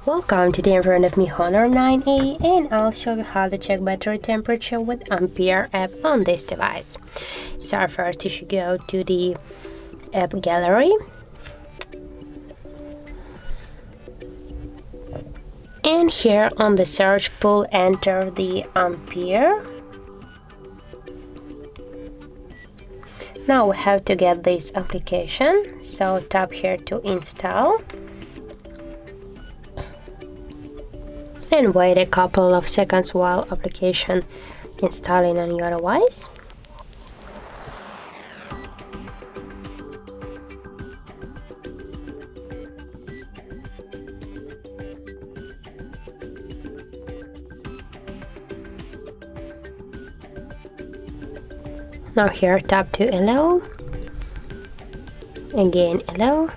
Welcome to the in front of me Honor 9A, and I'll show you how to check battery temperature with Ampere app on this device. So first you should go to the app gallery and here on the search pool enter the Ampere. Now we have to get this application, so tap here to install and wait a couple of seconds while application installing on your device. Now here tap to allow, again allow,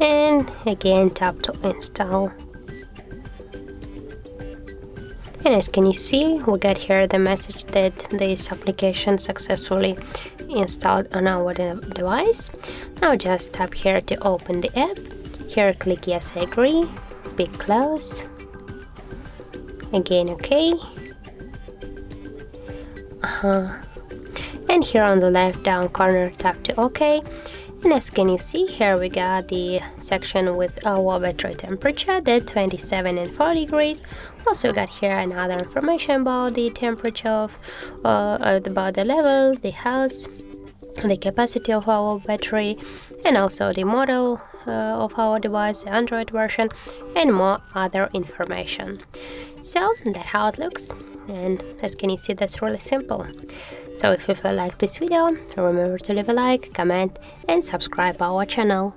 and again tap to install. And as can you see, we got here the message that this application successfully installed on our device. Now just tap here to open the app. Here click yes, I agree, big close, again OK. And here on the left down corner tap to OK. And as can you see, here we got the section with our battery temperature, that 27 and 4 degrees. Also got here another information about the temperature of, about the level, the health, the capacity of our battery, and also the model of our device, the Android version, and more other information. So that's how it looks, and as can you see, that's really simple. So if you like this video, remember to leave a like, comment, and subscribe our channel.